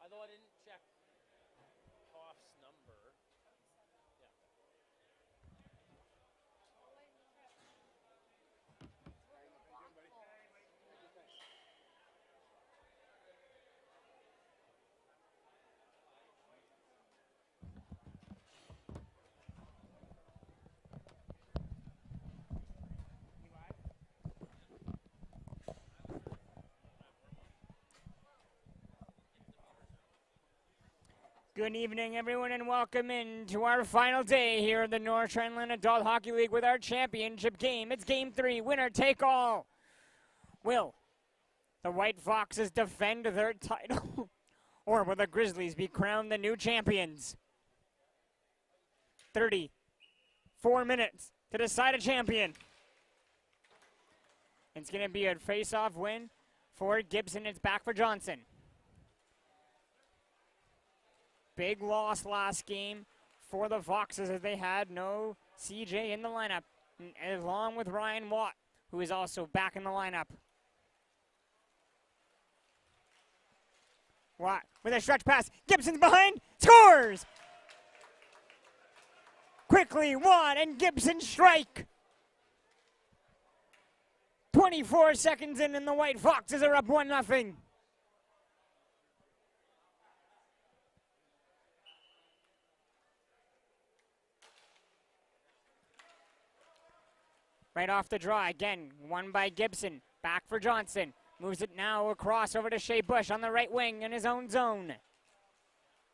Although I didn't check Hoff's number. Yeah. Good evening, everyone, and welcome in to our final day here at the North Trentland Adult Hockey League with our championship game. It's Game 3, winner take all. Will the White Foxes defend their title, or will the Grizzlies be crowned the new champions? 34 minutes to decide a champion. It's going to be a face-off win for Gibson. It's back for Johnson. Big loss last game for the Foxes as they had no CJ in the lineup, along with Ryan Watt, who is also back in the lineup. Watt with a stretch pass. Gibson's behind. Scores! Quickly, Watt and Gibson strike. 24 seconds in and the White Foxes are up 1-0. Right off the draw, again, won by Gibson. Back for Johnson. Moves it now across over to Shea Bush on the right wing in his own zone.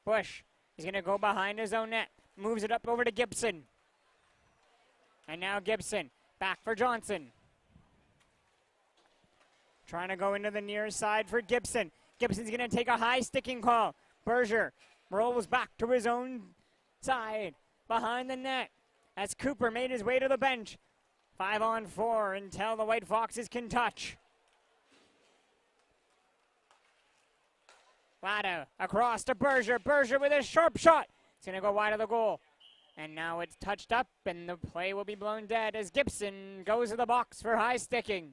Bush is going to go behind his own net. Moves it up over to Gibson. And now Gibson back for Johnson. Trying to go into the near side for Gibson. Gibson's going to take a high sticking call. Berger rolls back to his own side behind the net as Cooper made his way to the bench. 5-on-4 until the White Foxes can touch. Lada across to Berger. Berger with a sharp shot. It's going to go wide of the goal. And now it's touched up, and the play will be blown dead as Gibson goes to the box for high sticking.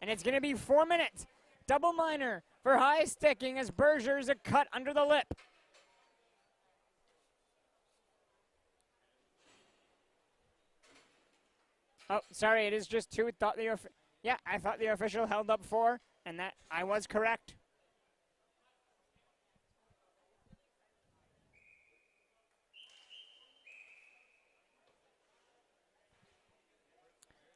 And it's going to be 4 minutes. Double minor for high sticking as Berger's a cut under the lip. Oh, sorry, it is just 2. I thought the official held up 4, and that I was correct.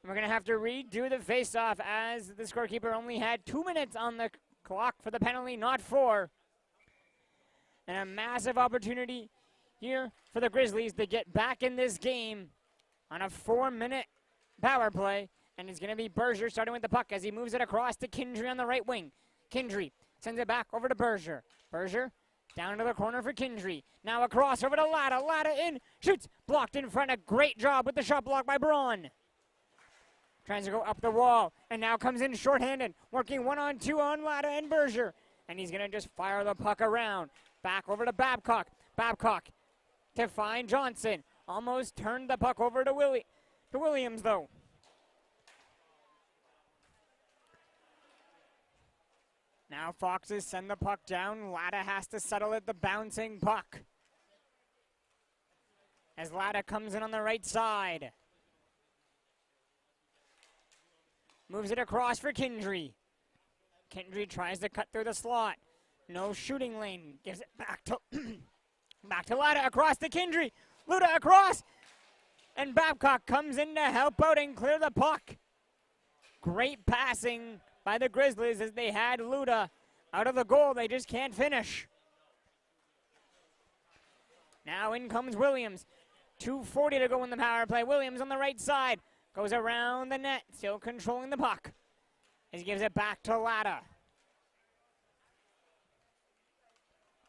We're going to have to redo the face-off as the scorekeeper only had 2 minutes on the clock for the penalty, not 4. And a massive opportunity here for the Grizzlies to get back in this game on a 4-minute power play, and it's going to be Berger starting with the puck as he moves it across to Kindry on the right wing. Kindry sends it back over to Berger. Berger down to the corner for Kindry. Now across over to Lada. Lada in, shoots, blocked in front. A great job with the shot block by Braun. Tries to go up the wall, and now comes in shorthanded, working 1-on-2 on Lada and Berger. And he's going to just fire the puck around. Back over to Babcock. Babcock to find Johnson. Almost turned the puck over to Williams, though. Now Foxes send the puck down. Lada has to settle it, the bouncing puck. As Lada comes in on the right side. Moves it across for Kindry. Kindry tries to cut through the slot. No shooting lane. Gives it back to back to Lada across to Kindry. Luda across. And Babcock comes in to help out and clear the puck. Great passing by the Grizzlies as they had Luda out of the goal. They just can't finish. Now in comes Williams. 2:40 to go in the power play. Williams on the right side. Goes around the net, still controlling the puck. As he gives it back to Lada.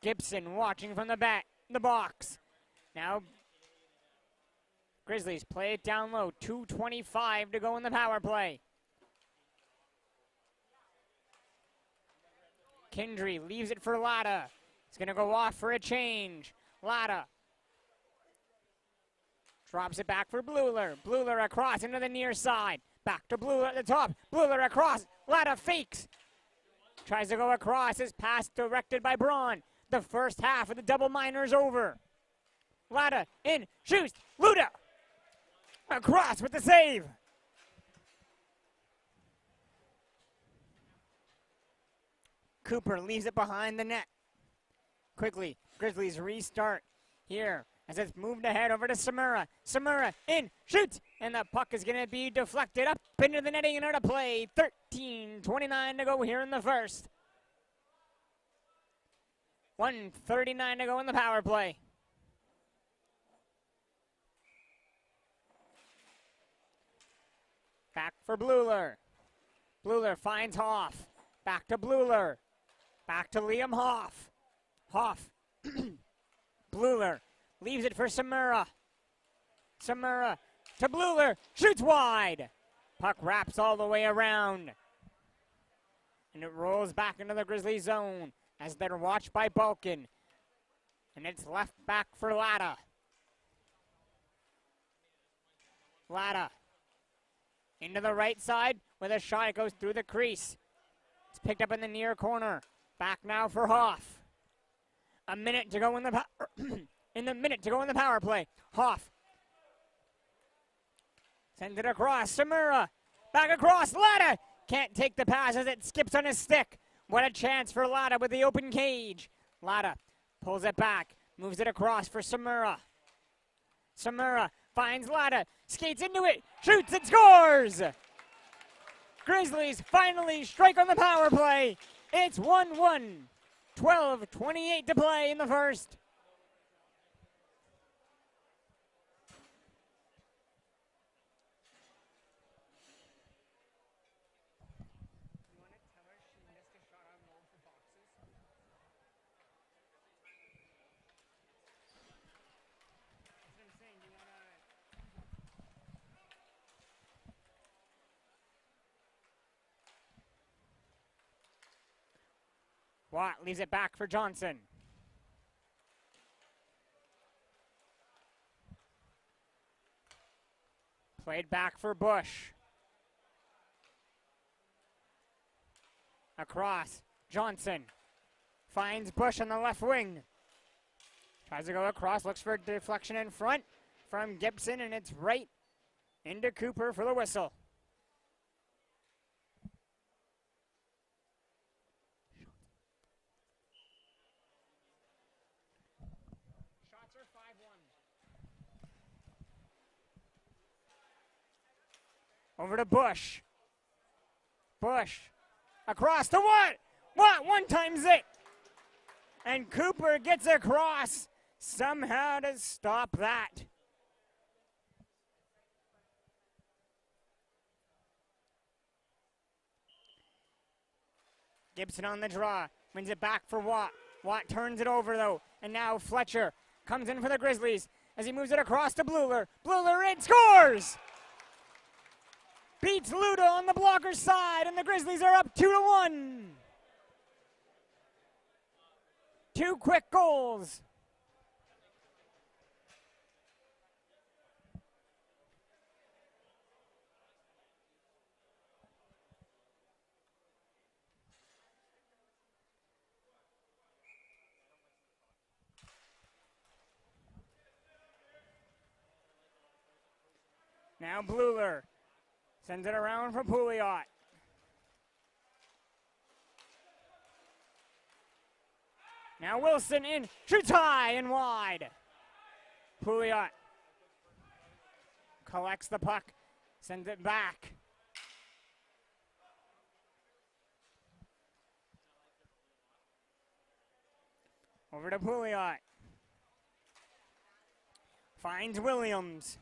Gibson watching from the box. Now Grizzlies play it down low. 2:25 to go in the power play. Kindry leaves it for Lada. He's going to go off for a change. Lada drops it back for Bluler. Bluler across into the near side. Back to Bluler at the top. Bluler across. Lada fakes. Tries to go across. His pass directed by Braun. The first half of the double minor is over. Latta in, shoots, Luda across with the save. Cooper leaves it behind the net. Quickly, Grizzlies restart here as it's moved ahead over to Samura. Samura in, shoots, and the puck is going to be deflected up into the netting and out of play. 13:29 to go here in the first. 1:39 to go in the power play. Back for Bluler. Bluler finds Hoff. Back to Bluler. Back to Liam Hoff. Hoff. Bluler leaves it for Samura. Samura to Bluler. Shoots wide. Puck wraps all the way around. And it rolls back into the Grizzly zone as they're watched by Balkan. And it's left back for Latta. Latta into the right side with a shot. It goes through the crease. It's picked up in the near corner. Back now for Hoff. A minute to go in the in the power play. Hoff sends it across. Samura back across. Latta can't take the pass as it skips on his stick. What a chance for Latta with the open cage. Latta pulls it back, moves it across for Samura. Samura finds Latta, skates into it, shoots and scores! Grizzlies finally strike on the power play. It's 1-1. 12:28 to play in the first. Watt leaves it back for Johnson. Played back for Bush. Across, Johnson finds Bush on the left wing. Tries to go across, looks for a deflection in front from Gibson, and it's right into Cooper for the whistle. Over to Bush. Bush. Across to Watt. Watt one times it. And Cooper gets across somehow to stop that. Gibson on the draw. Wins it back for Watt. Watt turns it over though. And now Fletcher comes in for the Grizzlies as he moves it across to Bluler. Bluler in, scores! Beats Luda on the blocker's side, and the Grizzlies are up 2-1. 2 quick goals. Now Bluler sends it around for Pouliot. Now Wilson in, shoots high and wide. Pouliot collects the puck, sends it back. Over to Pouliot. Finds Williams.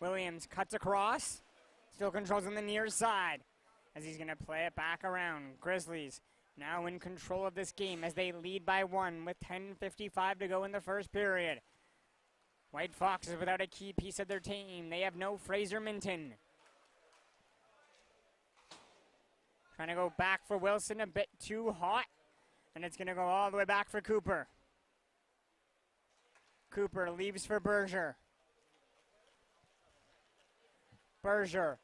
Williams cuts across. Still controls on the near side as he's going to play it back around. Grizzlies now in control of this game as they lead by 1 with 10:55 to go in the first period. White Foxes without a key piece of their team. They have no Fraser Minton. Trying to go back for Wilson, a bit too hot. And it's going to go all the way back for Cooper. Cooper leaves for Berger. Berger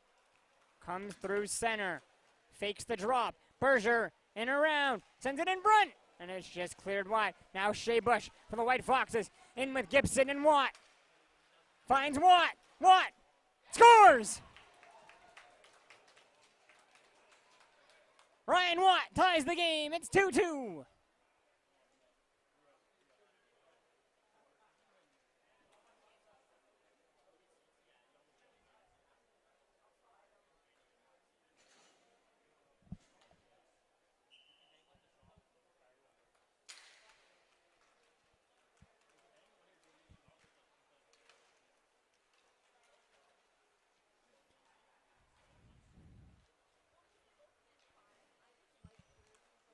comes through center, fakes the drop. Berger In around, sends it in front, and it's just cleared wide. Now Shea Bush for the White Foxes, in with Gibson and Watt. Finds Watt, Watt scores! Ryan Watt ties the game, it's 2-2.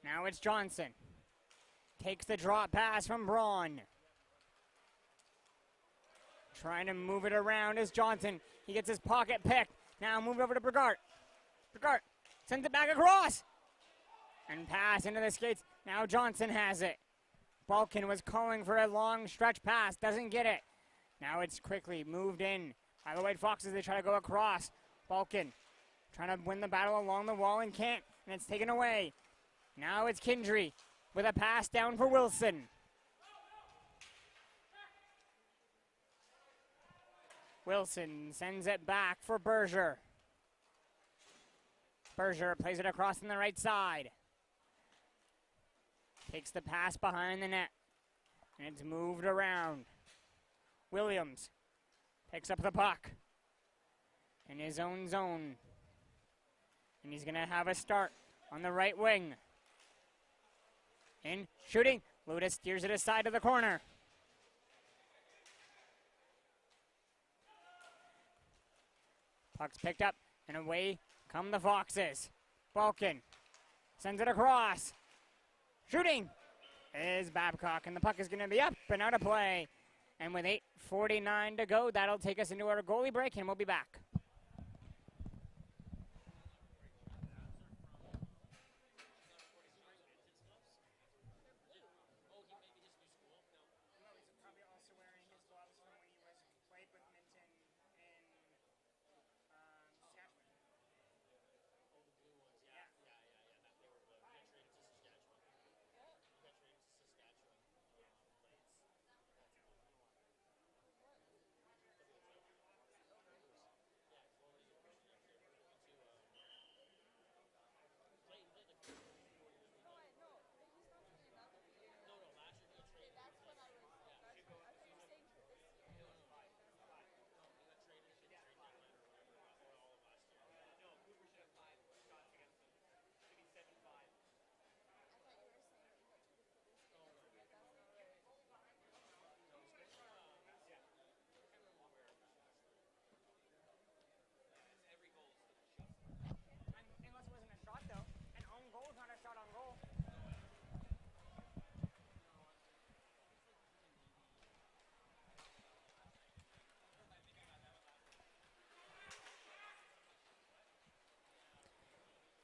Now it's Johnson. Takes the drop pass from Braun. Trying to move it around is Johnson. He gets his pocket picked. Now move over to Brigart. Brigart sends it back across. And pass into the skates. Now Johnson has it. Balkan was calling for a long stretch pass. Doesn't get it. Now it's quickly moved in by the White Foxes. They try to go across. Balkan trying to win the battle along the wall and can't. And it's taken away. Now it's Kindry with a pass down for Wilson. Wilson sends it back for Berger. Berger plays it across on the right side. Takes the pass behind the net. And it's moved around. Williams picks up the puck in his own zone. And he's going to have a start on the right wing. In shooting, Luda steers it aside to the corner. Puck's picked up, and away come the Foxes. Balkan sends it across. Shooting is Babcock, and the puck is going to be up and out of play. And with 8:49 to go, that'll take us into our goalie break, and we'll be back.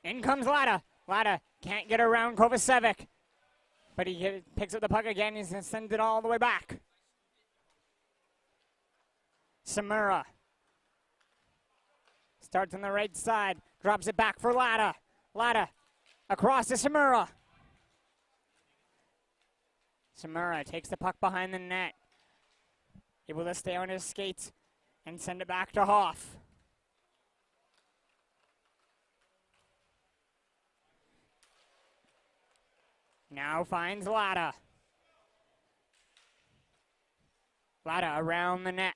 In comes Lada. Lada can't get around Kovacevic. But he picks up the puck again. He's going to send it all the way back. Samura starts on the right side. Drops it back for Lada. Lada across to Samura. Samura takes the puck behind the net. Able to stay on his skates and send it back to Hoff. Now finds Lada. Lada around the net.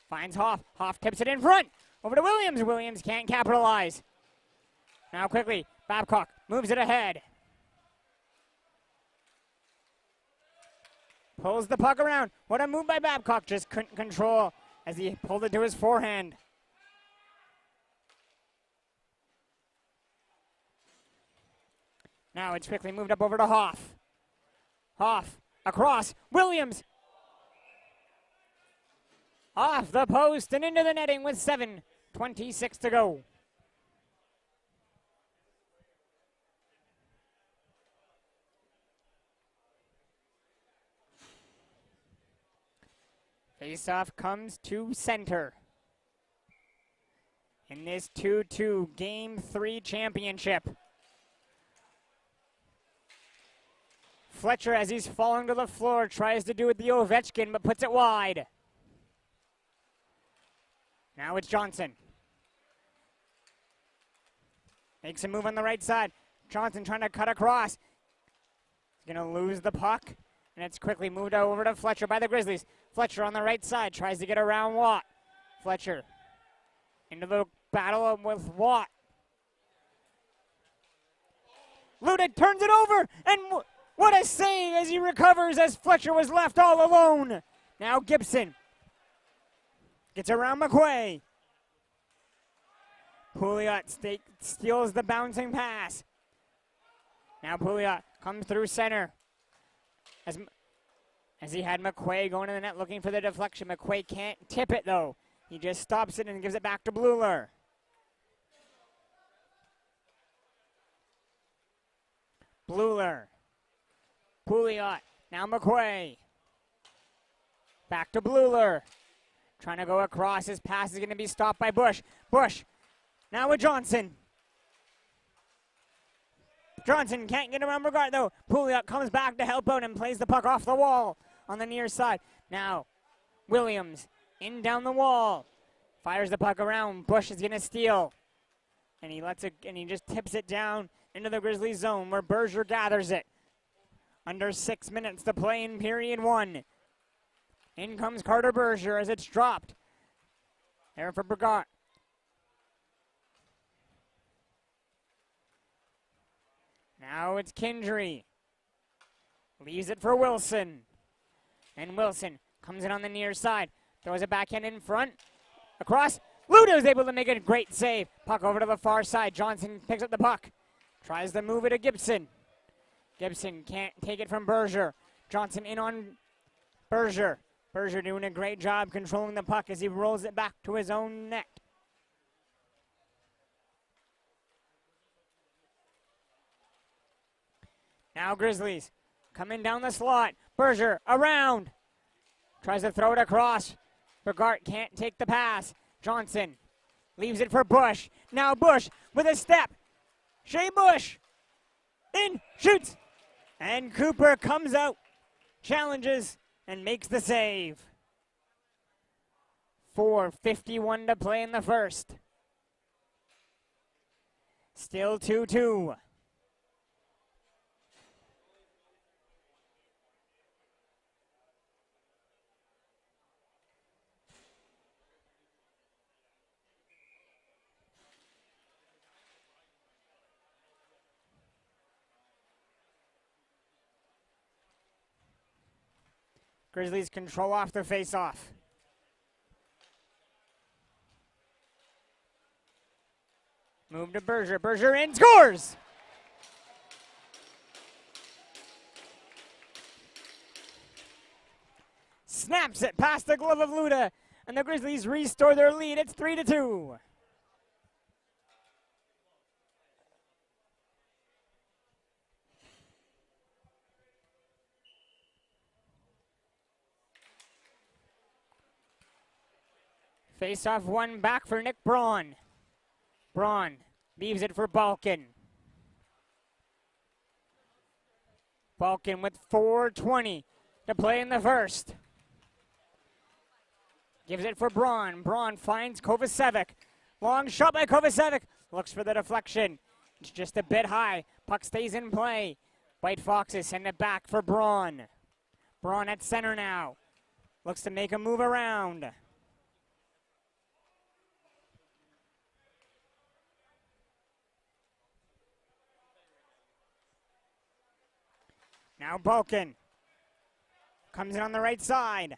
Finds Hoff. Hoff tips it in front. Over to Williams. Williams can't capitalize. Now quickly, Babcock moves it ahead. Pulls the puck around. What a move by Babcock. Just couldn't control as he pulled it to his forehand. Now it's quickly moved up over to Hoff. Hoff across. Williams. Off the post and into the netting with 7:26 to go. Faceoff comes to center. In this 2-2 Game 3 championship. Fletcher, as he's falling to the floor, tries to do it the Ovechkin, but puts it wide. Now it's Johnson. Makes a move on the right side. Johnson trying to cut across. He's going to lose the puck, and it's quickly moved over to Fletcher by the Grizzlies. Fletcher on the right side tries to get around Watt. Fletcher into the battle with Watt. Luda turns it over, and what a save as he recovers as Fletcher was left all alone. Now Gibson gets around McQuay. Pouliot steals the bouncing pass. Now Pouliot comes through center. As he had McQuay going to the net looking for the deflection. McQuay can't tip it though. He just stops it and gives it back to Bluler. Bluler. Pouliot. Now McQuay. Back to Bluler. Trying to go across. His pass is going to be stopped by Bush. Bush. Now with Johnson. Johnson can't get around Bogart though. Pouliot comes back to help out and plays the puck off the wall on the near side. Now Williams in down the wall. Fires the puck around. Bush is going to steal. And he lets it, and he just tips it down into the Grizzlies zone where Berger gathers it. Under 6 minutes to play in period 1. In comes Carter Berger as it's dropped. There for Bogart. Now it's Kindry. Leaves it for Wilson. And Wilson comes in on the near side. Throws it backhand in front. Across. Luda is able to make a great save. Puck over to the far side. Johnson picks up the puck. Tries to move it to Gibson. Gibson can't take it from Berger. Johnson in on Berger. Berger doing a great job controlling the puck as he rolls it back to his own net. Now Grizzlies coming down the slot. Berger around. Tries to throw it across. Bogart can't take the pass. Johnson leaves it for Bush. Now Bush with a step. Shea Bush in, shoots. And Cooper comes out, challenges, and makes the save. 4:51 to play in the first. Still 2-2. Grizzlies control off the face-off. Move to Berger. Berger in, scores! Snaps it past the glove of Luda, and the Grizzlies restore their lead. It's 3-2. Face-off one back for Nick Braun. Braun leaves it for Balkin. Balkin with 4:20 to play in the first. Gives it for Braun. Braun finds Kovacevic. Long shot by Kovacevic. Looks for the deflection. It's just a bit high. Puck stays in play. White Foxes send it back for Braun. Braun at center now. Looks to make a move around. Now Balkin comes in on the right side.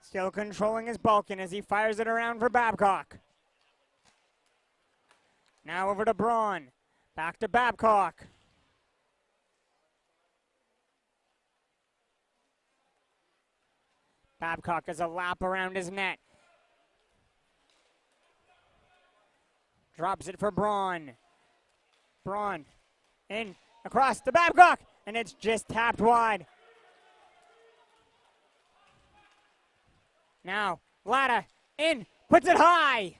Still controlling his Balkin as he fires it around for Babcock. Now over to Braun. Back to Babcock. Babcock does a lap around his net. Drops it for Braun. Braun in across to Babcock. And it's just tapped wide. Now, Latta in, puts it high.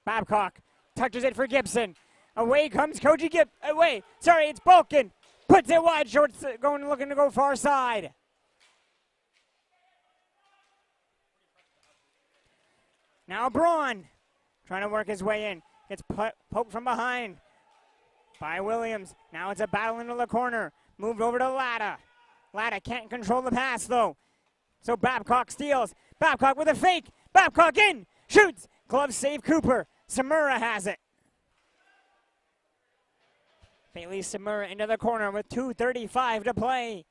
Babcock touches it for Gibson. Away comes Koji Gibson. It's Balkin. Puts it wide, shorts looking to go far side. Now Braun trying to work his way in. Gets poked from behind by Williams. Now it's a battle into the corner. Moved over to Latta. Latta can't control the pass though. So Babcock steals. Babcock with a fake. Babcock in. Shoots. Glove save Cooper. Samura has it. Bailey Samura into the corner with 2:35 to play.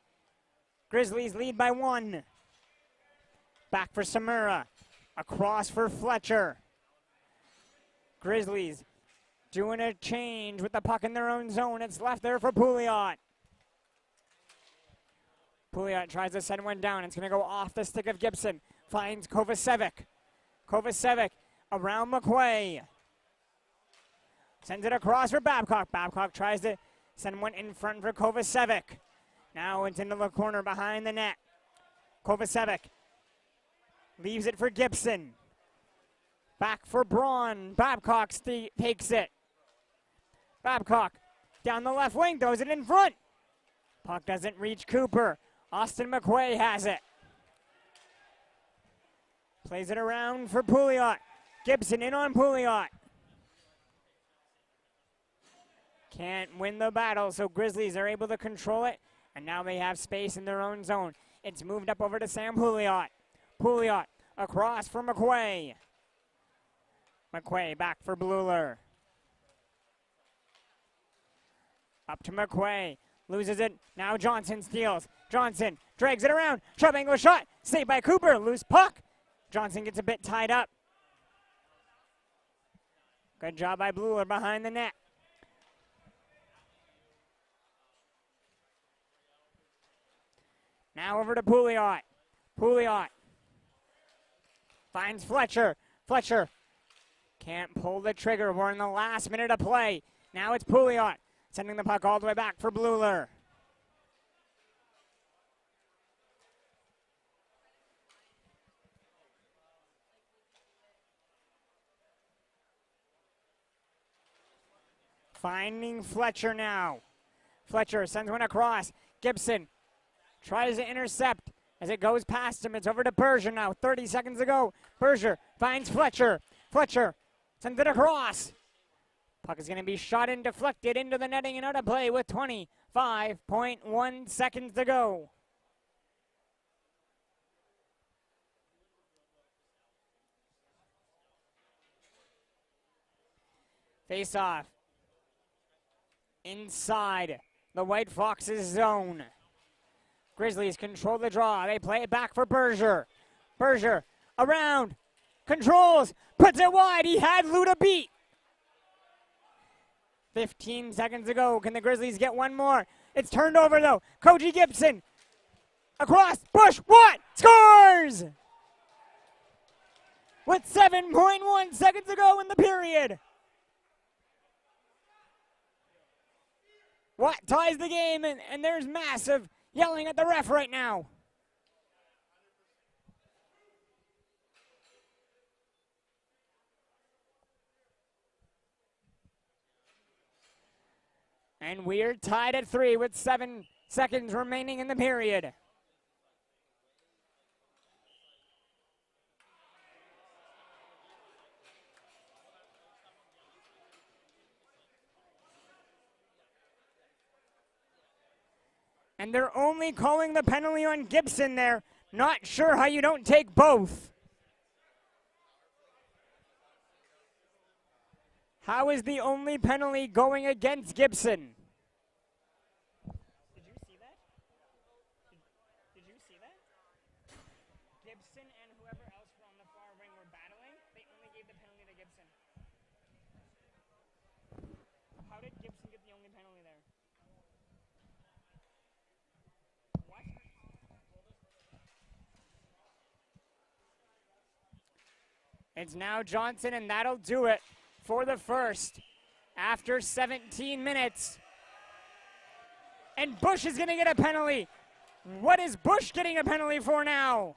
Grizzlies lead by 1. Back for Samura. Across for Fletcher. Grizzlies doing a change with the puck in their own zone. It's left there for Pouliot. Pouliot tries to send one down. It's going to go off the stick of Gibson. Finds Kovacevic. Kovacevic around McQuay. Sends it across for Babcock. Babcock tries to send one in front for Kovacevic. Now it's into the corner behind the net. Kovacevic leaves it for Gibson. Back for Braun. Babcock takes it. Babcock down the left wing, throws it in front. Puck doesn't reach Cooper. Austin McQuay has it. Plays it around for Pouliot. Gibson in on Pouliot. Can't win the battle, so Grizzlies are able to control it, and now they have space in their own zone. It's moved up over to Sam Pouliot. Pouliot across for McQuay. McQuay back for Bluler. Up to McQuay. Loses it. Now Johnson steals. Johnson drags it around. Sharp angle shot. Saved by Cooper. Loose puck. Johnson gets a bit tied up. Good job by Bluler behind the net. Now over to Pouliot. Pouliot finds Fletcher. Fletcher can't pull the trigger. We're in the last minute of play. Now it's Pouliot sending the puck all the way back for Bluler. Finding Fletcher now. Fletcher sends one across. Gibson tries to intercept as it goes past him. It's over to Berger now. 30 seconds to go. Berger finds Fletcher. Fletcher sends it across. Puck is going to be shot and deflected into the netting and out of play with 25.1 seconds to go. Face off. Inside the White Foxes zone. Grizzlies control the draw. They play it back for Berger. Berger around. Controls. Puts it wide. He had Luda beat. 15 seconds to go. Can the Grizzlies get one more? It's turned over though. Koji Gibson. Across. Bush. What? Scores! With 7.1 seconds to go in the period. What ties the game, and there's massive yelling at the ref right now. And we're tied at 3 with 7 seconds remaining in the period. And they're only calling the penalty on Gibson there. Not sure how you don't take both. How is the only penalty going against Gibson? Did you see that? Did you see that? Gibson and whoever else were on the far wing were battling. They only gave the penalty to Gibson. How did Gibson get the only penalty there? What? It's now Johnson, and that'll do it for the first after 17 minutes. And Bush is going to get a penalty. What is Bush getting a penalty for now?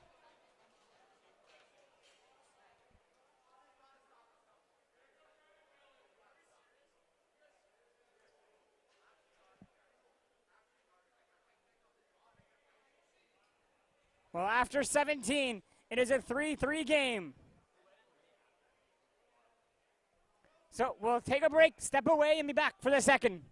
Well, after 17, it is a 3-3 game. So we'll take a break, step away, and be back for the second.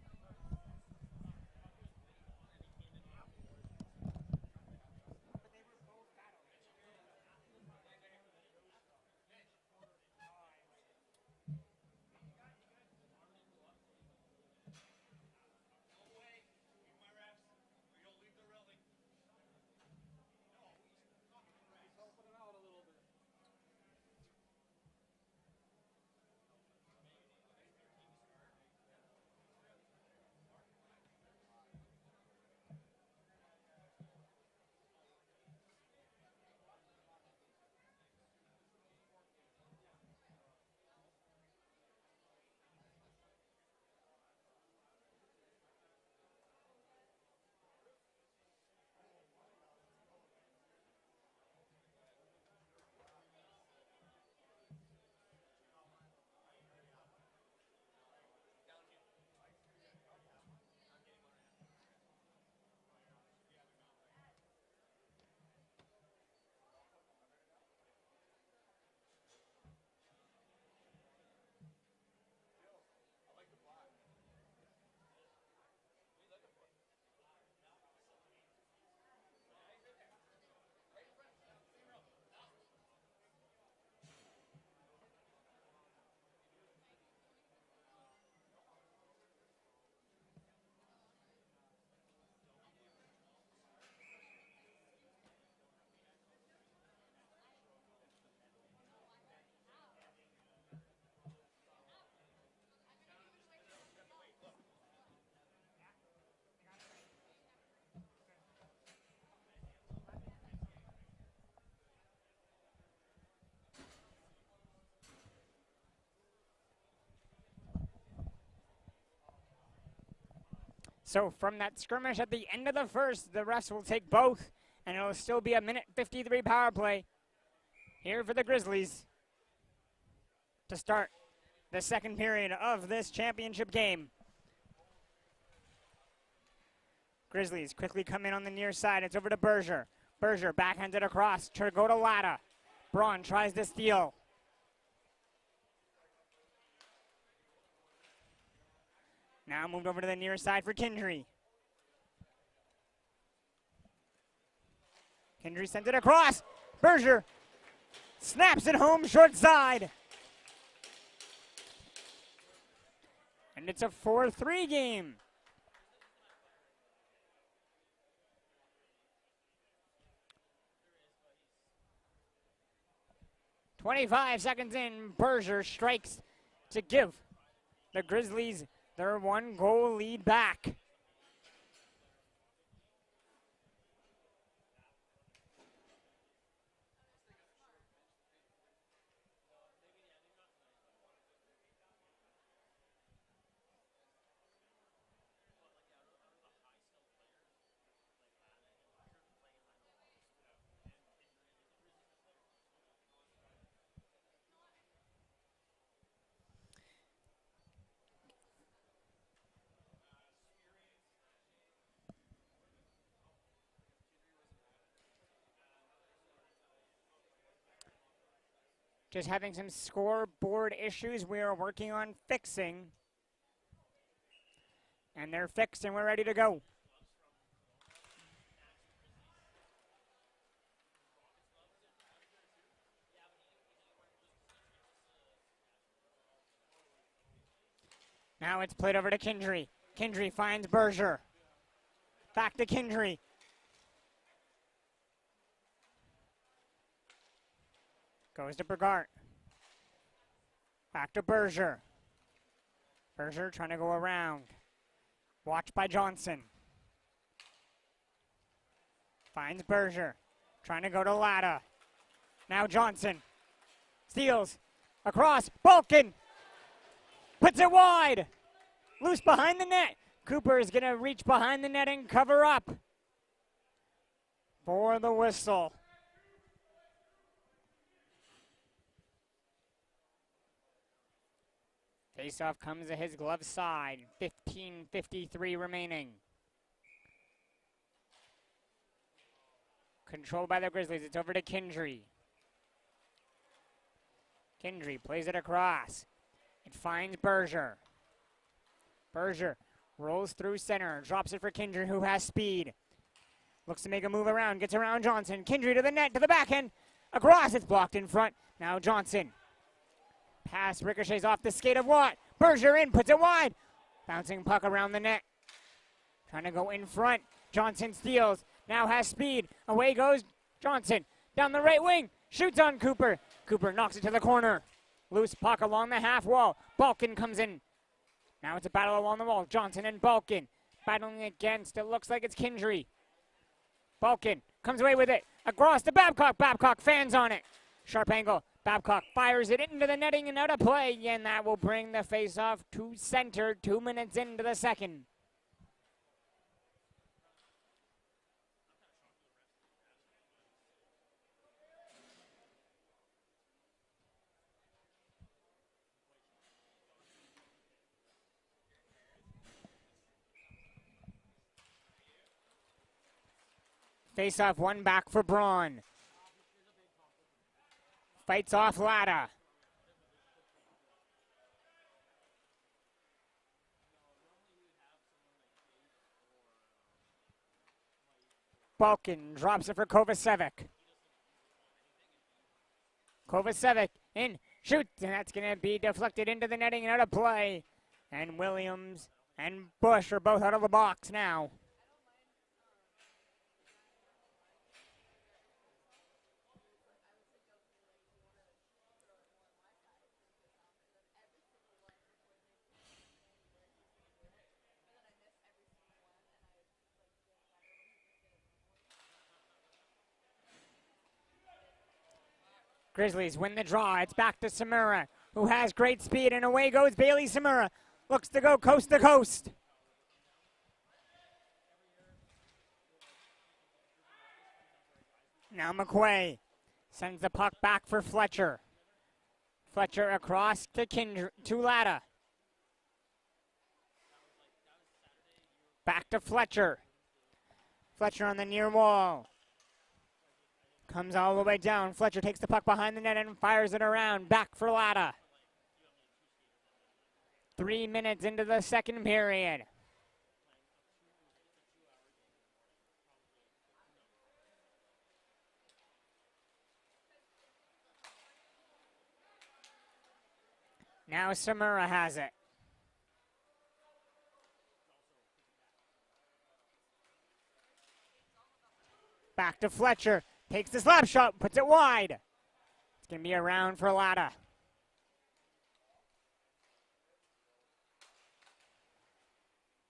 So from that skirmish at the end of the first, the refs will take both, and it'll still be a minute 53 power play here for the Grizzlies to start the second period of this championship game. Grizzlies quickly come in on the near side. It's over to Berger. Berger backhanded across to go to Latta. Braun tries to steal. Now moved over to the near side for Kindry. Kindry sends it across. Berger snaps it home short side. And it's a 4-3 game. "25 seconds in, Berger strikes to give the Grizzlies their 1-goal lead back. Just having some scoreboard issues we are working on fixing. And they're fixed and we're ready to go. Now it's played over to Kindry. Kindry finds Berger. Back to Kindry. Goes to Bogart. Back to Berger. Berger trying to go around. Watched by Johnson. Finds Berger. Trying to go to Latta. Now Johnson. Steals. Across. Balkin. Puts it wide. Loose behind the net. Cooper is going to reach behind the net and cover up for the whistle. Faceoff comes to his glove side. 15:53 remaining. controlled by the Grizzlies. It's over to Kindry. Kindry plays it across. It finds Berger. Berger rolls through center, drops it for Kindry, who has speed. Looks to make a move around, gets around Johnson. Kindry to the net, to the backhand. Across, it's blocked in front. Now Johnson. Pass ricochets off the skate of Watt. Berger in, puts it wide. Bouncing puck around the net. Trying to go in front. Johnson steals, now has speed. Away goes Johnson. Down the right wing, shoots on Cooper. Cooper knocks it to the corner. Loose puck along the half wall. Balkin comes in. Now it's a battle along the wall. Johnson and Balkin battling against, it looks like it's Kindry. Balkin comes away with it. Across to Babcock. Babcock fans on it. Sharp angle. Babcock fires it into the netting and out of play. And that will bring the face-off to center 2 minutes into the second. Face-off, one back for Braun. Fights off Latta. Balkin drops it for Kovacevic. Kovacevic in, shoots, and that's going to be deflected into the netting and out of play. And Williams and Bush are both out of the box now. Grizzlies win the draw. It's back to Samura, who has great speed, and away goes Bailey Samura. Looks to go coast to coast. Now McQuay sends the puck back for Fletcher. Fletcher across to Latta. Back to Fletcher. Fletcher on the near wall. Comes all the way down. Fletcher takes the puck behind the net and fires it around. Back for Latta. 3 minutes into the second period. Now Samura has it. Back to Fletcher. Takes the slap shot, puts it wide. It's going to be around for Latta.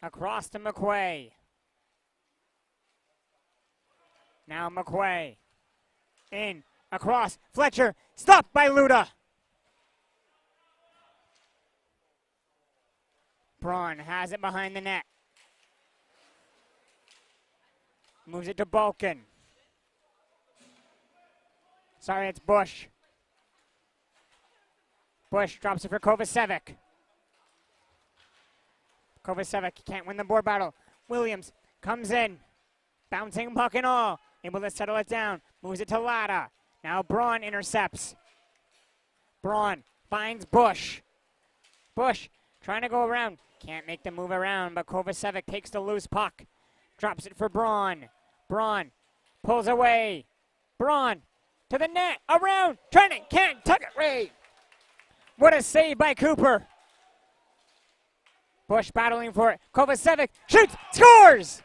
Across to McQuay. Now McQuay. In, across, Fletcher, stopped by Luda. Braun has it behind the net. Moves it to Balkin. Sorry, it's Bush. Bush drops it for Kovacevic. Kovacevic can't win the board battle. Williams comes in. Bouncing puck and all. Able to settle it down. Moves it to Latta. Now Braun intercepts. Braun finds Bush. Bush trying to go around. Can't make the move around, but Kovacevic takes the loose puck. Drops it for Braun. Braun pulls away. Braun to the net, around, Trenton can't tuck it away. What a save by Cooper. Bush battling for it. Kovacevic shoots, scores!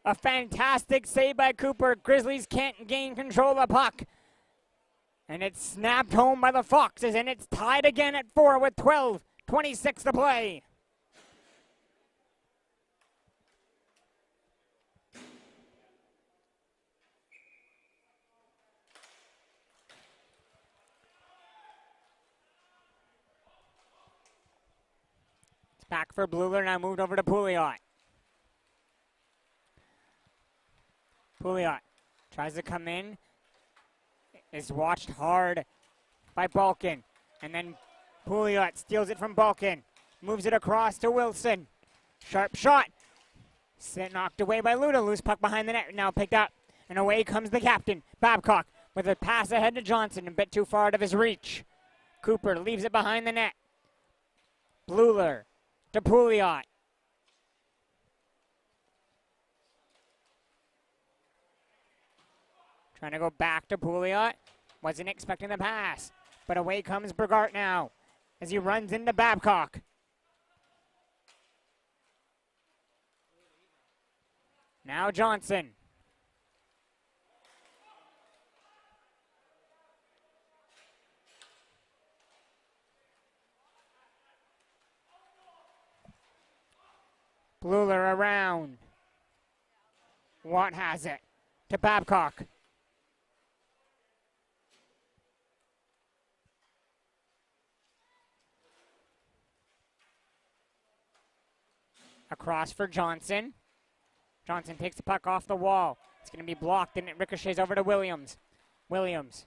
A fantastic save by Cooper. Grizzlies can't gain control of the puck. And it's snapped home by the Foxes, and it's tied again at 4 with 12:26 to play. Back for Bluler, now moved over to Pouliot. Pouliot tries to come in, is watched hard by Balkin, and then Pouliot steals it from Balkin, moves it across to Wilson. Sharp shot. Knocked away by Luda. Loose puck behind the net. Now picked up. And away comes the captain, Babcock, with a pass ahead to Johnson, a bit too far out of his reach. Cooper leaves it behind the net. Bluler to Pouliot. Trying to go back to Pouliot. Wasn't expecting the pass. But away comes Bogart now as he runs into Babcock. Now Johnson. Bluler around. Watt has it to Babcock. Across for Johnson. Johnson takes the puck off the wall. It's going to be blocked and it ricochets over to Williams. Williams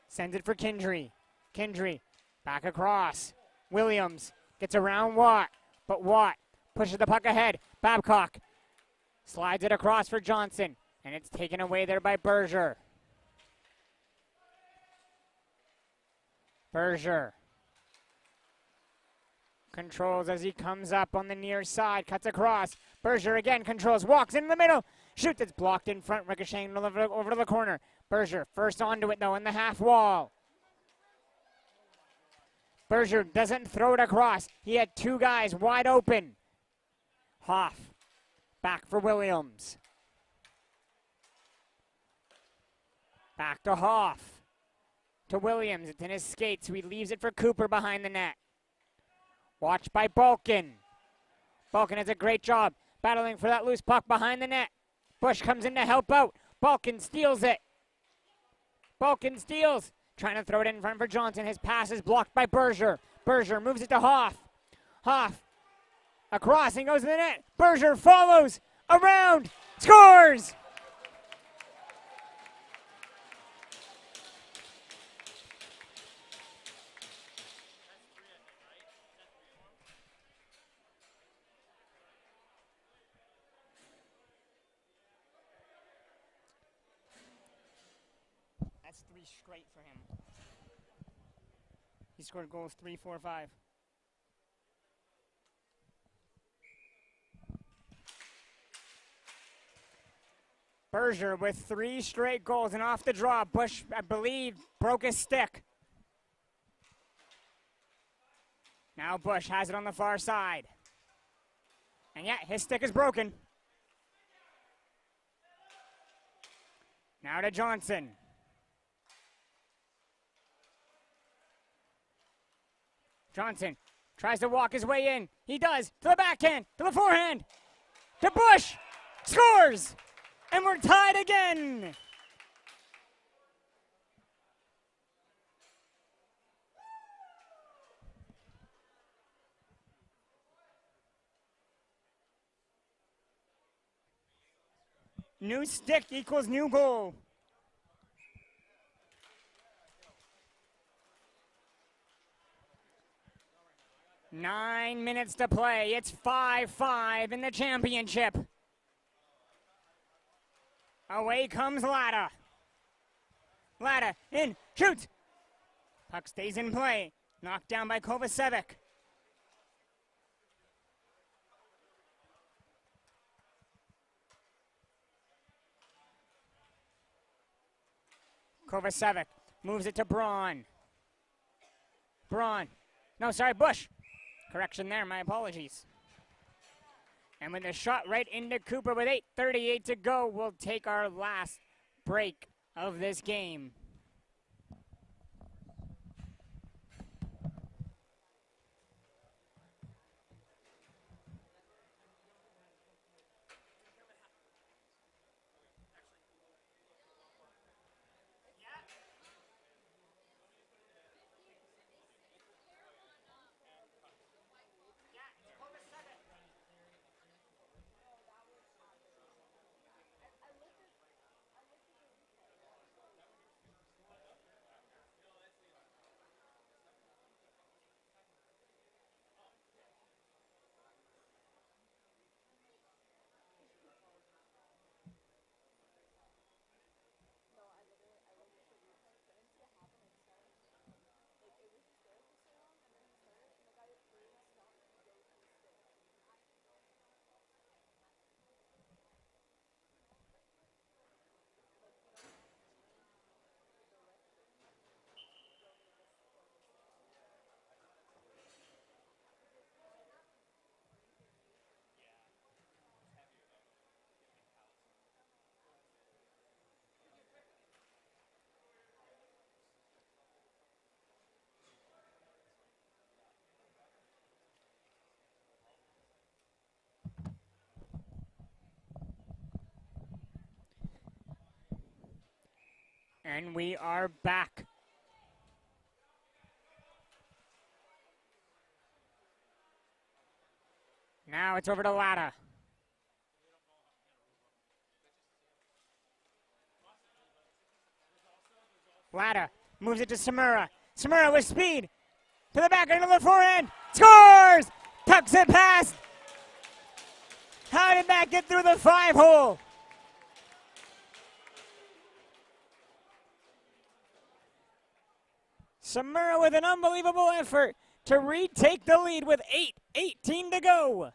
sends it for Kindry. Kindry back across. Williams gets around Watt, but Watt pushes the puck ahead. Babcock slides it across for Johnson, and it's taken away there by Berger. Berger controls as he comes up on the near side, cuts across. Berger again controls, walks in the middle, shoots, it's blocked in front, ricocheting over to the corner. Berger first onto it though in the half wall. Berger doesn't throw it across. He had two guys wide open. Hoff back for Williams. Back to Hoff. To Williams, it's in his skates, so he leaves it for Cooper behind the net. Watched by Balkin. Balkin has a great job battling for that loose puck behind the net. Bush comes in to help out. Balkin steals it. Balkin steals. Trying to throw it in front for Johnson. His pass is blocked by Berger. Berger moves it to Hoff. Hoff across and goes to the net. Berger follows around. Scores! That's 3 straight for him. He scored goals 3, 4, 5. Berger with 3 straight goals, and off the draw, Bush, I believe, broke his stick. Now Bush has it on the far side. And yeah, his stick is broken. Now to Johnson. Johnson tries to walk his way in. He does. To the backhand. To the forehand. To Bush. Scores! And we're tied again. New stick equals new goal. Nine minutes to play. It's 5-5 in the championship. Away comes Latta. Latta in, shoots. Puck stays in play. Knocked down by Kovacevic. Kovacevic moves it to Braun. Braun. No, sorry, Bush. Correction there, my apologies. And with a shot right into Cooper with 8:38 to go, we'll take our last break of this game. And we are back. Now it's over to Latta. Latta moves it to Samura. Samura with speed. To the back end of the forehand. Scores! Tucks it past. How did that get through the 5-hole? Samura with an unbelievable effort to retake the lead with 8:18 to go.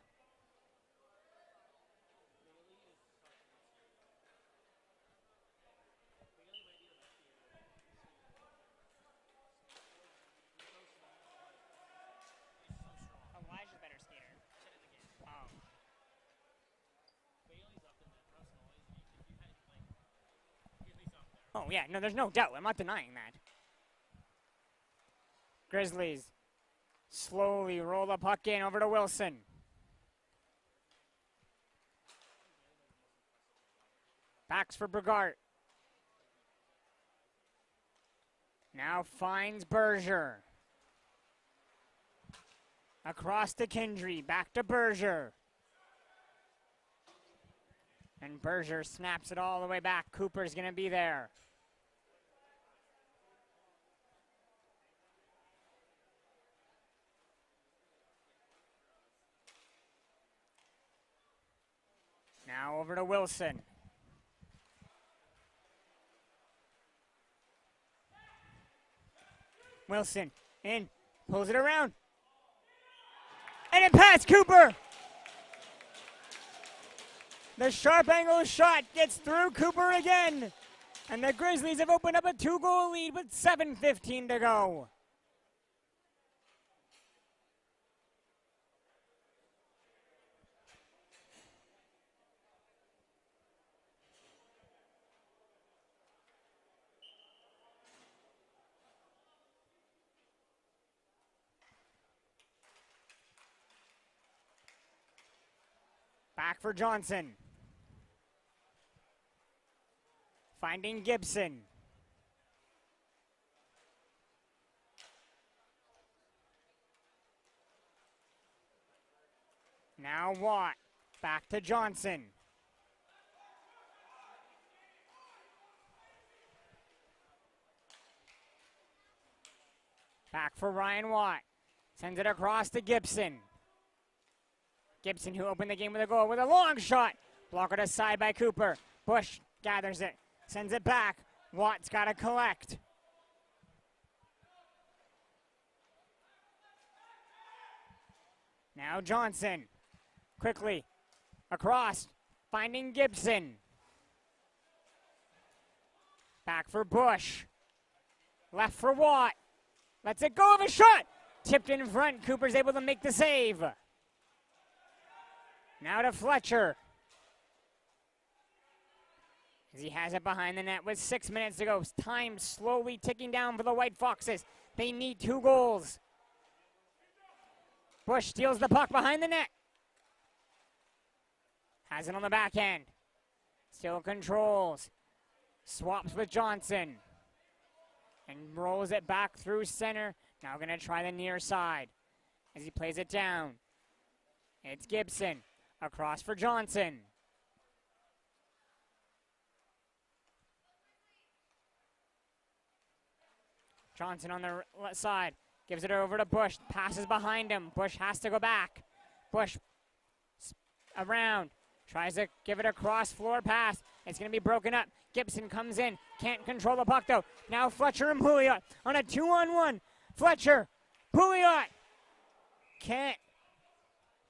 Elijah's a better skater. Oh, yeah, no, there's no doubt. I'm not denying that. Grizzlies slowly roll the puck in over to Wilson. Backs for Bogart. Now finds Berger. Across to Kindry, back to Berger. And Berger snaps it all the way back. Cooper's going to be there. Now over to Wilson. Wilson in, pulls it around. And it passed Cooper. The sharp angle shot gets through Cooper again. And the Grizzlies have opened up a 2-goal lead with 7:15 to go. Back for Johnson. Finding Gibson. Now Watt. Back to Johnson. Back for Ryan Watt. Sends it across to Gibson. Gibson, who opened the game with a goal, with a long shot. Blocked aside by Cooper. Bush gathers it. Sends it back. Watt's got to collect. Now Johnson. Quickly. Across. Finding Gibson. Back for Bush. Left for Watt. Lets it go of a shot. Tipped in front. Cooper's able to make the save. Now to Fletcher. As he has it behind the net with 6 minutes to go. Time slowly ticking down for the White Foxes. They need 2 goals. Bush steals the puck behind the net. Has it on the backhand. Still controls. Swaps with Johnson. And rolls it back through center. Now going to try the near side. As he plays it down. It's Gibson. Across for Johnson. Johnson on the left side. Gives it over to Bush. Passes behind him. Bush has to go back. Bush around. Tries to give it a cross floor pass. It's going to be broken up. Gibson comes in. Can't control the puck though. Now Fletcher and Pouliot on a 2-on-1. Fletcher. Pouliot. Can't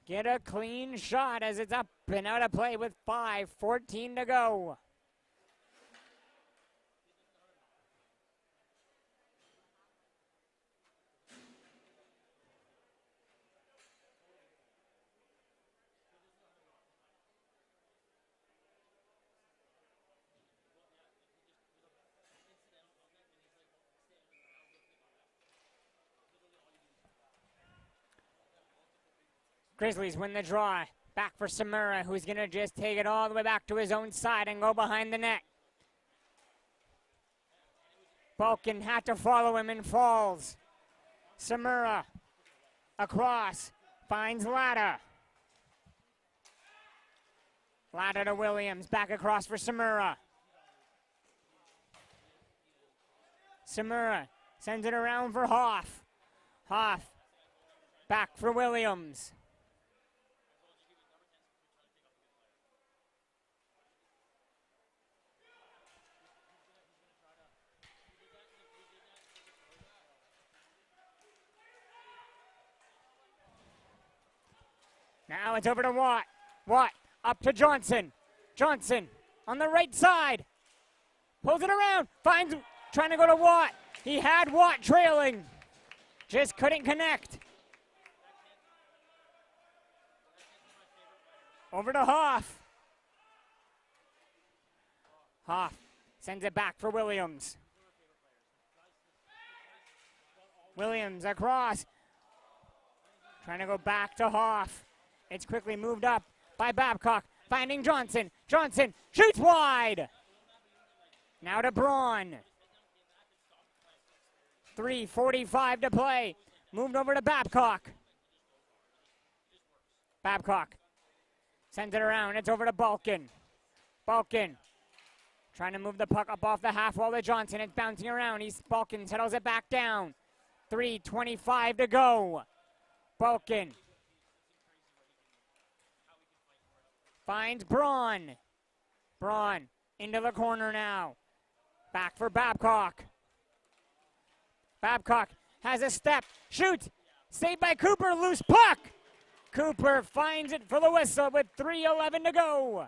get a clean shot as it's up and out of play with 5:14 to go. Grizzlies win the draw. Back for Samura, who's going to just take it all the way back to his own side and go behind the net. Balkan had to follow him and falls. Samura across, finds Latta. Latta to Williams, back across for Samura. Samura sends it around for Hoff. Hoff back for Williams. Now it's over to Watt. Watt up to Johnson. Johnson on the right side. Pulls it around. Finds, trying to go to Watt. He had Watt trailing. Just couldn't connect. Over to Hoff. Hoff sends it back for Williams. Williams across. Trying to go back to Hoff. It's quickly moved up by Babcock, finding Johnson. Johnson shoots wide. Now to Braun. 3:45 to play. Moved over to Babcock. Babcock sends it around. It's over to Balkan. Balkan trying to move the puck up off the half wall to Johnson. It's bouncing around. Balkan settles it back down. 3:25 to go. Balkan finds Braun. Braun into the corner now. Back for Babcock. Babcock has a step. Shoots. Saved by Cooper. Loose puck. Cooper finds it for the whistle with 3:11 to go.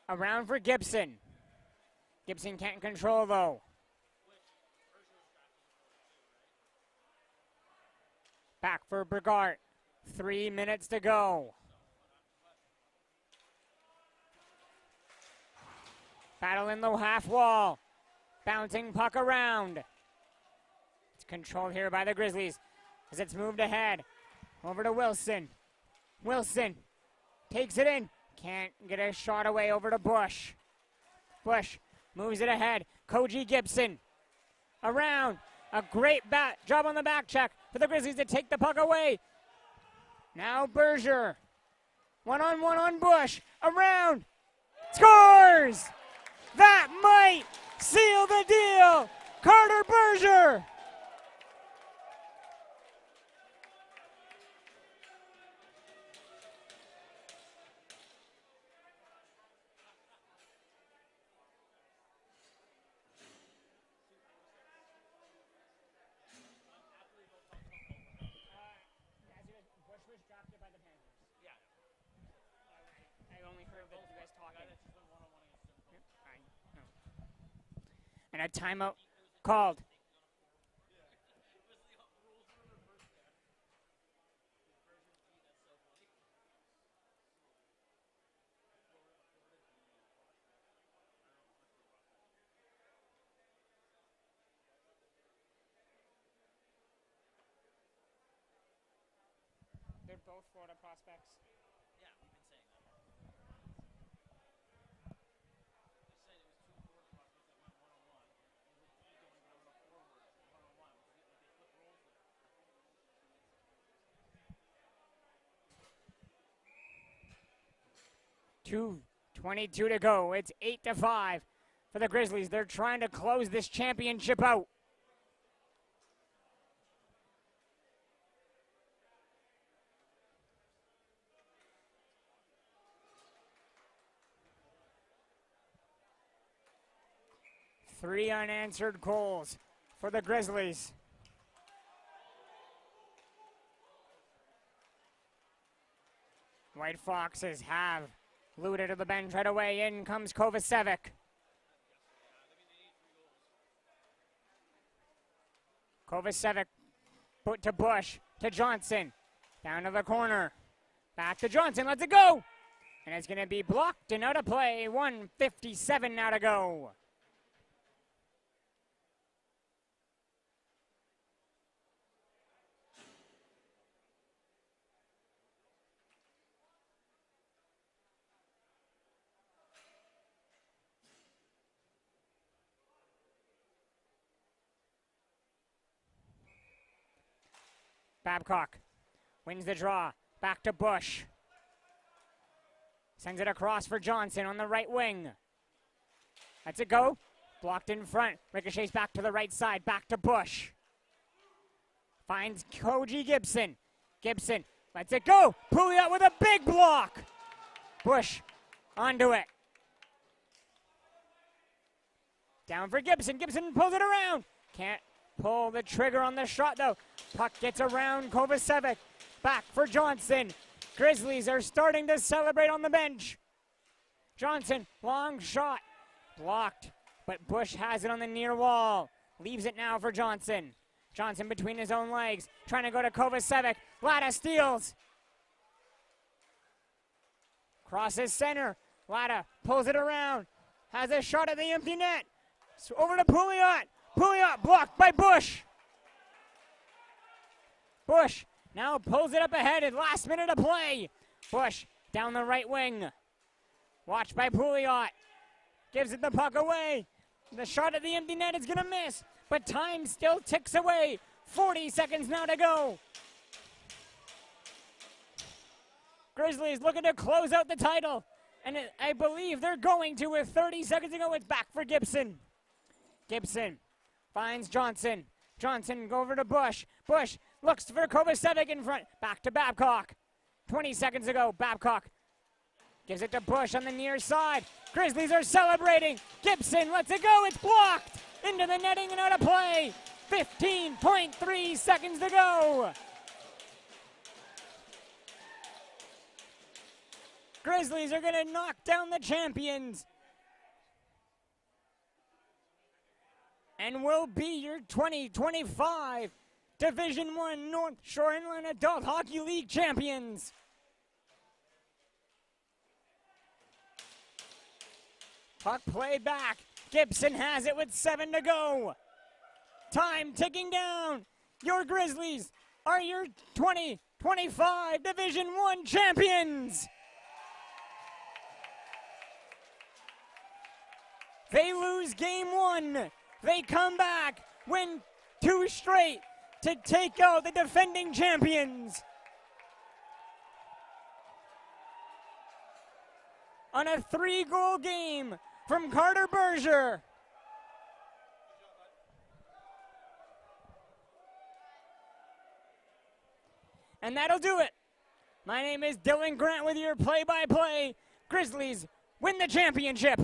Around for Gibson. Gibson can't control though. Back for Brigart. 3 minutes to go. Battle in the half wall. Bouncing puck around. It's controlled here by the Grizzlies as it's moved ahead. Over to Wilson. Wilson takes it in. Can't get a shot away over to Bush. Bush moves it ahead. Koji Gibson around. A great job on the back check for the Grizzlies to take the puck away. Now Berger. One-on-one on Bush. Around. Scores! That might seal the deal. Carter Berger. And a timeout called. They're both Florida prospects. Yeah, we've been saying that. Two 22 to go. It's 8-5 for the Grizzlies. They're trying to close this championship out. Three unanswered goals for the Grizzlies. White Foxes have looted to the bench right away. In comes Kovacevic. Kovacevic put to Bush, to Johnson. Down to the corner. Back to Johnson, lets it go. And it's going to be blocked and out of play. 1:57 now to go. Babcock wins the draw. Back to Bush. Sends it across for Johnson on the right wing. Lets it go. Blocked in front. Ricochets back to the right side. Back to Bush. Finds Koji Gibson. Gibson lets it go. Pouliot with a big block. Bush onto it. Down for Gibson. Gibson pulls it around. Can't pull the trigger on the shot though. Puck gets around Kovacevic. Back for Johnson. Grizzlies are starting to celebrate on the bench. Johnson, long shot. Blocked, but Bush has it on the near wall. Leaves it now for Johnson. Johnson between his own legs, trying to go to Kovacevic. Latta steals. Crosses center. Latta pulls it around. Has a shot at the empty net. So over to Pouliot. Pouliot blocked by Bush. Bush now pulls it up ahead at last minute of play. Bush down the right wing. Watched by Pouliot. Gives it the puck away. The shot at the empty net is going to miss, but time still ticks away. 40 seconds now to go. Grizzlies looking to close out the title, and I believe they're going to with 30 seconds to go. It's back for Gibson. Gibson finds Johnson. Johnson go over to Bush. Bush looks for Kovacevic in front. Back to Babcock. 20 seconds to go. Babcock gives it to Bush on the near side. Grizzlies are celebrating. Gibson lets it go. It's blocked. Into the netting and out of play. 15.3 seconds to go. Grizzlies are going to knock down the champions and will be your 2025 Division I North Shore Inland Adult Hockey League champions. Puck played back. Gibson has it with 7 to go. Time ticking down. Your Grizzlies are your 2025 Division I champions. They lose game 1. They come back, win 2 straight to take out the defending champions. On a 3-goal game from Carter Berger. And that'll do it. My name is Dylan Grant with your play-by-play. Grizzlies win the championship.